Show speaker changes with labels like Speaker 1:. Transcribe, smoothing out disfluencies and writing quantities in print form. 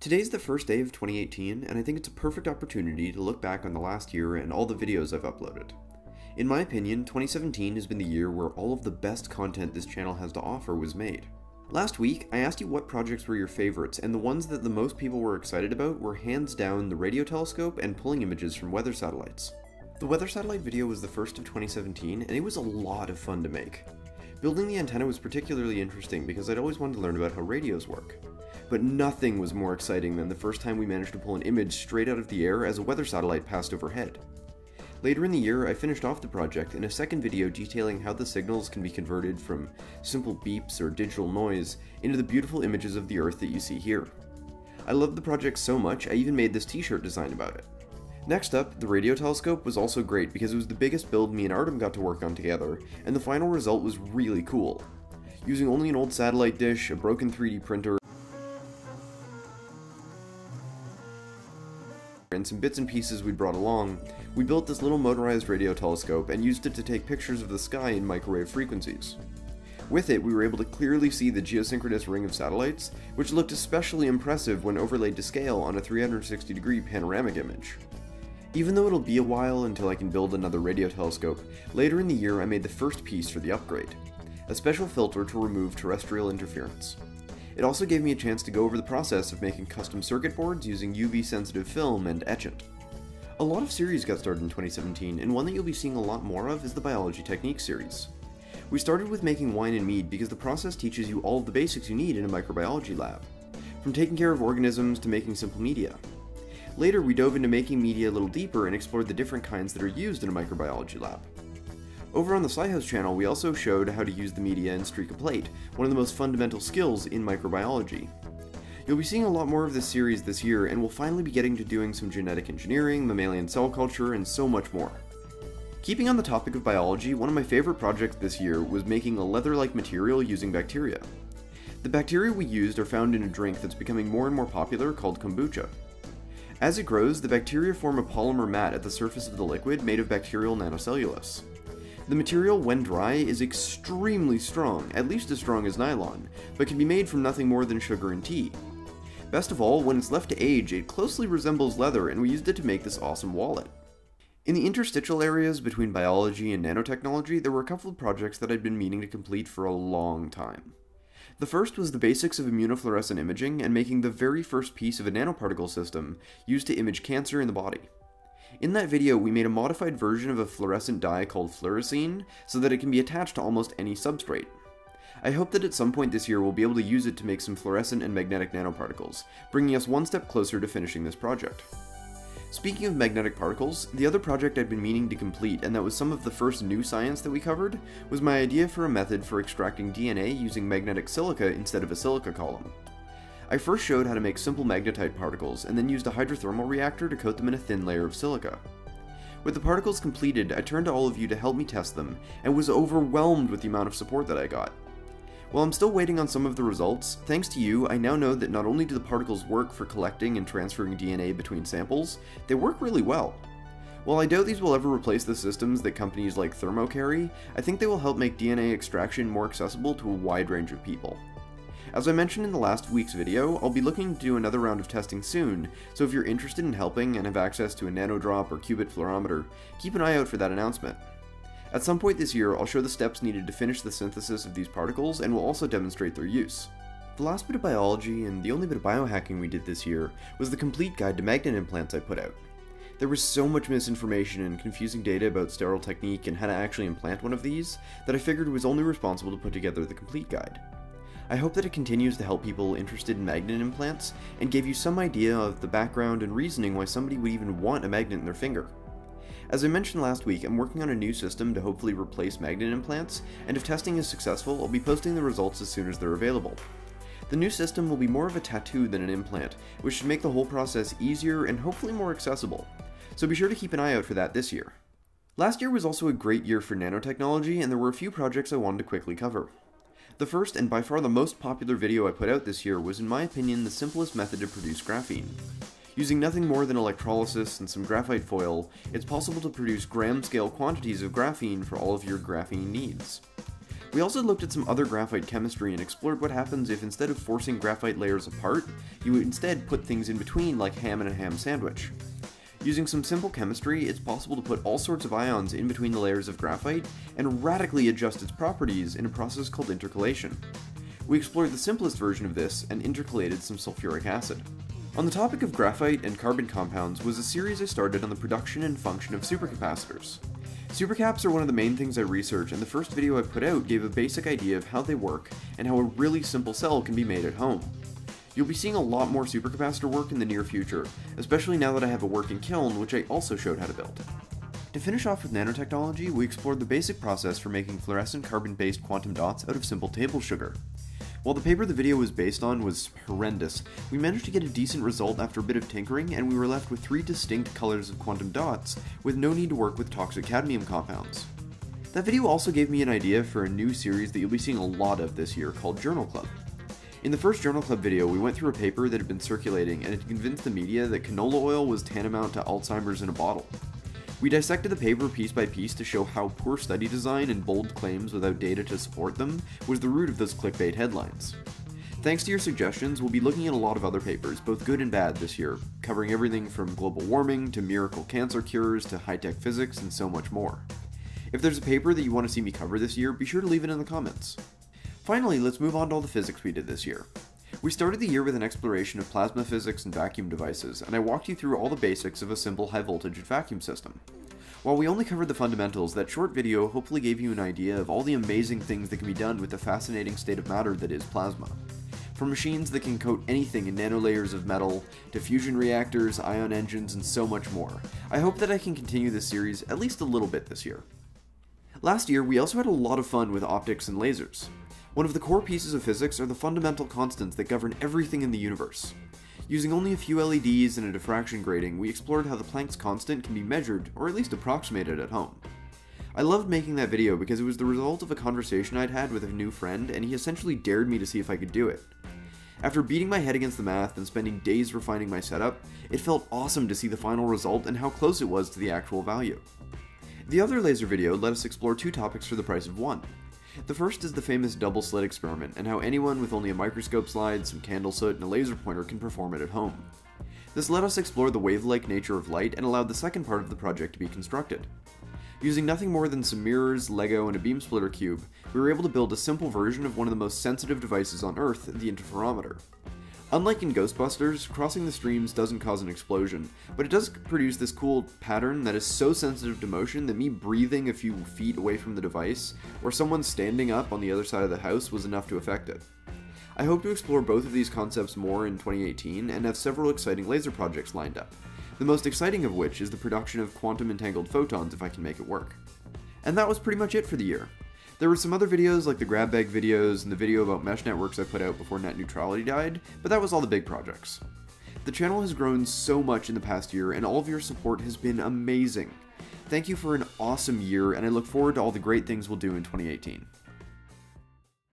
Speaker 1: Today's the first day of 2018, and I think it's a perfect opportunity to look back on the last year and all the videos I've uploaded. In my opinion, 2017 has been the year where all of the best content this channel has to offer was made. Last week, I asked you what projects were your favorites, and the ones that the most people were excited about were hands down the radio telescope and pulling images from weather satellites. The weather satellite video was the first of 2017, and it was a lot of fun to make. Building the antenna was particularly interesting because I'd always wanted to learn about how radios work. But nothing was more exciting than the first time we managed to pull an image straight out of the air as a weather satellite passed overhead. Later in the year, I finished off the project in a second video detailing how the signals can be converted from simple beeps or digital noise into the beautiful images of the Earth that you see here. I loved the project so much, I even made this t-shirt design about it. Next up, the radio telescope was also great because it was the biggest build me and Artem got to work on together, and the final result was really cool. Using only an old satellite dish, a broken 3D printer, and some bits and pieces we'd brought along, we built this little motorized radio telescope and used it to take pictures of the sky in microwave frequencies. With it, we were able to clearly see the geosynchronous ring of satellites, which looked especially impressive when overlaid to scale on a 360-degree panoramic image. Even though it'll be a while until I can build another radio telescope, later in the year I made the first piece for the upgrade, a special filter to remove terrestrial interference. It also gave me a chance to go over the process of making custom circuit boards using UV-sensitive film and etchant. A lot of series got started in 2017, and one that you'll be seeing a lot more of is the Biology Techniques series. We started with making wine and mead because the process teaches you all of the basics you need in a microbiology lab, from taking care of organisms to making simple media. Later, we dove into making media a little deeper and explored the different kinds that are used in a microbiology lab. Over on the Slihouse channel, we also showed how to use the media and streak a plate, one of the most fundamental skills in microbiology. You'll be seeing a lot more of this series this year, and we'll finally be getting to doing some genetic engineering, mammalian cell culture, and so much more. Keeping on the topic of biology, one of my favorite projects this year was making a leather-like material using bacteria. The bacteria we used are found in a drink that's becoming more and more popular called kombucha. As it grows, the bacteria form a polymer mat at the surface of the liquid made of bacterial nanocellulose. The material, when dry, is extremely strong, at least as strong as nylon, but can be made from nothing more than sugar and tea. Best of all, when it's left to age, it closely resembles leather, and we used it to make this awesome wallet. In the interstitial areas between biology and nanotechnology, there were a couple of projects that I'd been meaning to complete for a long time. The first was the basics of immunofluorescent imaging and making the very first piece of a nanoparticle system used to image cancer in the body. In that video, we made a modified version of a fluorescent dye called fluorescein so that it can be attached to almost any substrate. I hope that at some point this year we'll be able to use it to make some fluorescent and magnetic nanoparticles, bringing us one step closer to finishing this project. Speaking of magnetic particles, the other project I'd been meaning to complete, and that was some of the first new science that we covered, was my idea for a method for extracting DNA using magnetic silica instead of a silica column. I first showed how to make simple magnetite particles, and then used a hydrothermal reactor to coat them in a thin layer of silica. With the particles completed, I turned to all of you to help me test them, and was overwhelmed with the amount of support that I got. While I'm still waiting on some of the results, thanks to you, I now know that not only do the particles work for collecting and transferring DNA between samples, they work really well. While I doubt these will ever replace the systems that companies like Thermo carry, I think they will help make DNA extraction more accessible to a wide range of people. As I mentioned in the last week's video, I'll be looking to do another round of testing soon, so if you're interested in helping and have access to a nanodrop or qubit fluorometer, keep an eye out for that announcement. At some point this year, I'll show the steps needed to finish the synthesis of these particles, and will also demonstrate their use. The last bit of biology, and the only bit of biohacking we did this year, was the complete guide to magnet implants I put out. There was so much misinformation and confusing data about sterile technique and how to actually implant one of these, that I figured it was only responsible to put together the complete guide. I hope that it continues to help people interested in magnet implants, and gave you some idea of the background and reasoning why somebody would even want a magnet in their finger. As I mentioned last week, I'm working on a new system to hopefully replace magnet implants, and if testing is successful, I'll be posting the results as soon as they're available. The new system will be more of a tattoo than an implant, which should make the whole process easier and hopefully more accessible, so be sure to keep an eye out for that this year. Last year was also a great year for nanotechnology, and there were a few projects I wanted to quickly cover. The first, and by far the most popular video I put out this year, was in my opinion the simplest method to produce graphene. Using nothing more than electrolysis and some graphite foil, it's possible to produce gram-scale quantities of graphene for all of your graphene needs. We also looked at some other graphite chemistry and explored what happens if instead of forcing graphite layers apart, you instead put things in between like ham in a ham sandwich. Using some simple chemistry, it's possible to put all sorts of ions in between the layers of graphite and radically adjust its properties in a process called intercalation. We explored the simplest version of this and intercalated some sulfuric acid. On the topic of graphite and carbon compounds was a series I started on the production and function of supercapacitors. Supercaps are one of the main things I research, and the first video I put out gave a basic idea of how they work and how a really simple cell can be made at home. You'll be seeing a lot more supercapacitor work in the near future, especially now that I have a working kiln, which I also showed how to build. To finish off with nanotechnology, we explored the basic process for making fluorescent carbon-based quantum dots out of simple table sugar. While the paper the video was based on was horrendous, we managed to get a decent result after a bit of tinkering, and we were left with 3 distinct colors of quantum dots, with no need to work with toxic cadmium compounds. That video also gave me an idea for a new series that you'll be seeing a lot of this year called Journal Club. In the first Journal Club video, we went through a paper that had been circulating and it convinced the media that canola oil was tantamount to Alzheimer's in a bottle. We dissected the paper piece by piece to show how poor study design and bold claims without data to support them was the root of those clickbait headlines. Thanks to your suggestions, we'll be looking at a lot of other papers, both good and bad this year, covering everything from global warming to miracle cancer cures to high-tech physics and so much more. If there's a paper that you want to see me cover this year, be sure to leave it in the comments. Finally, let's move on to all the physics we did this year. We started the year with an exploration of plasma physics and vacuum devices, and I walked you through all the basics of a simple high-voltage vacuum system. While we only covered the fundamentals, that short video hopefully gave you an idea of all the amazing things that can be done with the fascinating state of matter that is plasma. From machines that can coat anything in nanolayers of metal, to fusion reactors, ion engines, and so much more. I hope that I can continue this series at least a little bit this year. Last year, we also had a lot of fun with optics and lasers. One of the core pieces of physics are the fundamental constants that govern everything in the universe. Using only a few LEDs and a diffraction grating, we explored how the Plancks constant can be measured, or at least approximated at home. I loved making that video because it was the result of a conversation I'd had with a new friend, and he essentially dared me to see if I could do it. After beating my head against the math and spending days refining my setup, it felt awesome to see the final result and how close it was to the actual value. The other laser video let us explore 2 topics for the price of 1. The first is the famous double slit experiment, and how anyone with only a microscope slide, some candle soot, and a laser pointer can perform it at home. This let us explore the wave-like nature of light and allowed the second part of the project to be constructed. Using nothing more than some mirrors, Lego, and a beam splitter cube, we were able to build a simple version of one of the most sensitive devices on Earth, the interferometer. Unlike in Ghostbusters, crossing the streams doesn't cause an explosion, but it does produce this cool pattern that is so sensitive to motion that me breathing a few feet away from the device, or someone standing up on the other side of the house was enough to affect it. I hope to explore both of these concepts more in 2018 and have several exciting laser projects lined up, the most exciting of which is the production of quantum entangled photons if I can make it work. And that was pretty much it for the year. There were some other videos like the grab bag videos and the video about mesh networks I put out before net neutrality died, but that was all the big projects. The channel has grown so much in the past year and all of your support has been amazing. Thank you for an awesome year and I look forward to all the great things we'll do in 2018.